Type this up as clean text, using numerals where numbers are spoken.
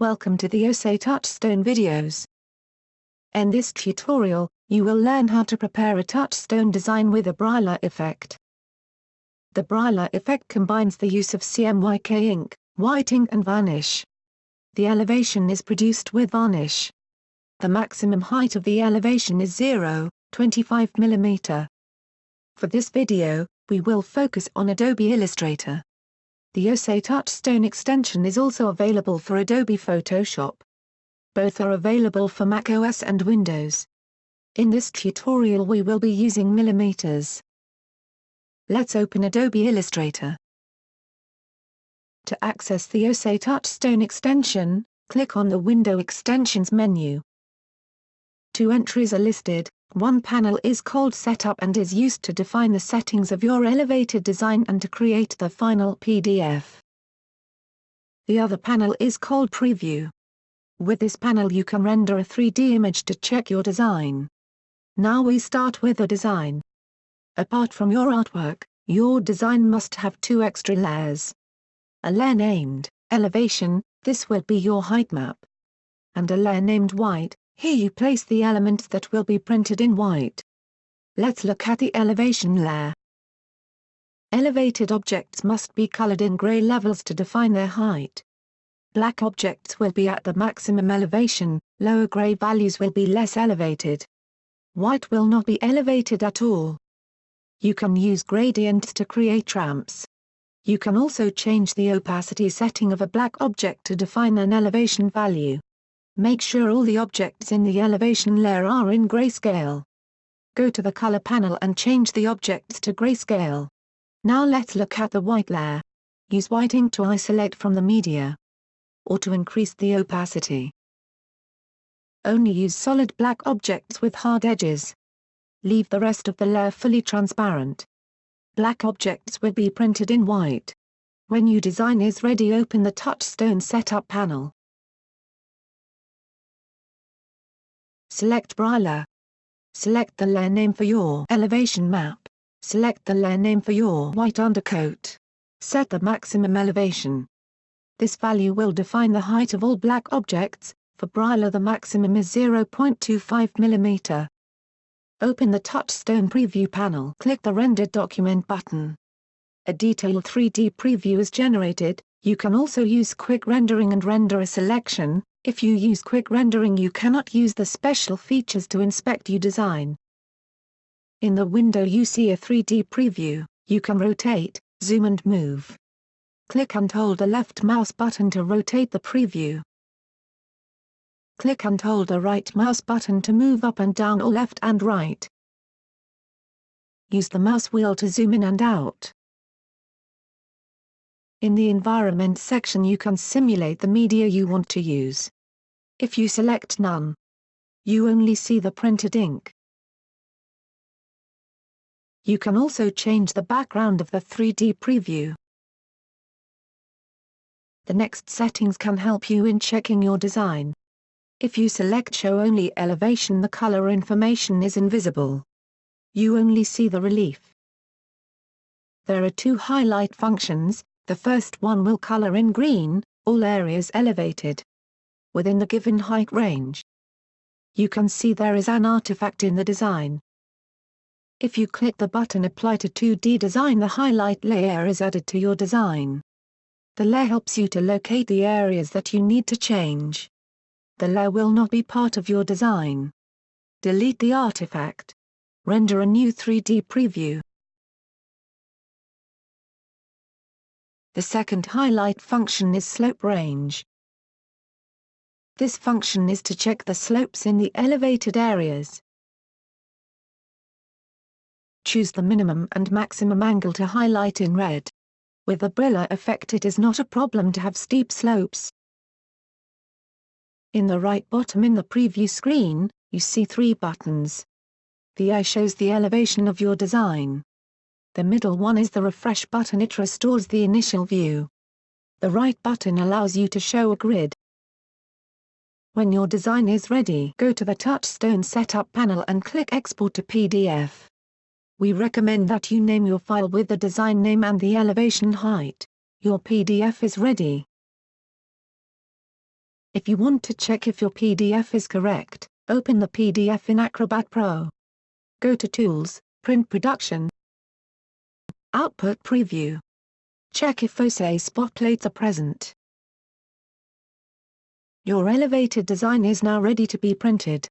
Welcome to the Océ Touchstone videos. In this tutorial, you will learn how to prepare a touchstone design with a Brila effect. The Brila effect combines the use of CMYK ink, white ink and varnish. The elevation is produced with varnish. The maximum height of the elevation is 0.25 mm. For this video, we will focus on Adobe Illustrator. The Océ Touchstone extension is also available for Adobe Photoshop. Both are available for macOS and Windows. In this tutorial we will be using millimeters. Let's open Adobe Illustrator. To access the Océ Touchstone extension, click on the Window Extensions menu. Two entries are listed. One panel is called Setup and is used to define the settings of your elevated design and to create the final PDF. The other panel is called Preview. With this panel you can render a 3D image to check your design. Now we start with the design. Apart from your artwork, your design must have two extra layers. A layer named Elevation, this will be your height map. And a layer named White. Here you place the elements that will be printed in white. Let's look at the elevation layer. Elevated objects must be colored in gray levels to define their height. Black objects will be at the maximum elevation, lower gray values will be less elevated. White will not be elevated at all. You can use gradients to create ramps. You can also change the opacity setting of a black object to define an elevation value. Make sure all the objects in the elevation layer are in grayscale. Go to the color panel and change the objects to grayscale. Now let's look at the white layer. Use white ink to isolate from the media. Or to increase the opacity. Only use solid black objects with hard edges. Leave the rest of the layer fully transparent. Black objects will be printed in white. When your design is ready, open the Touchstone Setup panel. Select Brila. Select the layer name for your elevation map. Select the layer name for your white undercoat. Set the maximum elevation. This value will define the height of all black objects. For Brila the maximum is 0.25 mm. Open the Touchstone Preview panel. Click the Rendered Document button. A detailed 3D preview is generated. You can also use quick rendering and render a selection. If you use quick rendering you cannot use the special features to inspect your design. In the window you see a 3D preview. You can rotate, zoom and move. Click and hold the left mouse button to rotate the preview. Click and hold the right mouse button to move up and down or left and right. Use the mouse wheel to zoom in and out. In the Environment section you can simulate the media you want to use. If you select None, you only see the printed ink. You can also change the background of the 3D preview. The next settings can help you in checking your design. If you select Show Only Elevation, the color information is invisible. You only see the relief. There are two highlight functions. The first one will color in green, all areas elevated within the given height range. You can see there is an artifact in the design. If you click the button Apply to 2D Design, the highlight layer is added to your design. The layer helps you to locate the areas that you need to change. The layer will not be part of your design. Delete the artifact. Render a new 3D preview. The second highlight function is Slope Range. This function is to check the slopes in the elevated areas. Choose the minimum and maximum angle to highlight in red. With the Brila effect it is not a problem to have steep slopes. In the right bottom in the preview screen, you see three buttons. The eye shows the elevation of your design. The middle one is the Refresh button, it restores the initial view. The right button allows you to show a grid. When your design is ready, go to the Touchstone Setup panel and click Export to PDF. We recommend that you name your file with the design name and the elevation height. Your PDF is ready. If you want to check if your PDF is correct, open the PDF in Acrobat Pro. Go to Tools, Print Production, Output Preview. Check if Océ spot plates are present. Your elevated design is now ready to be printed.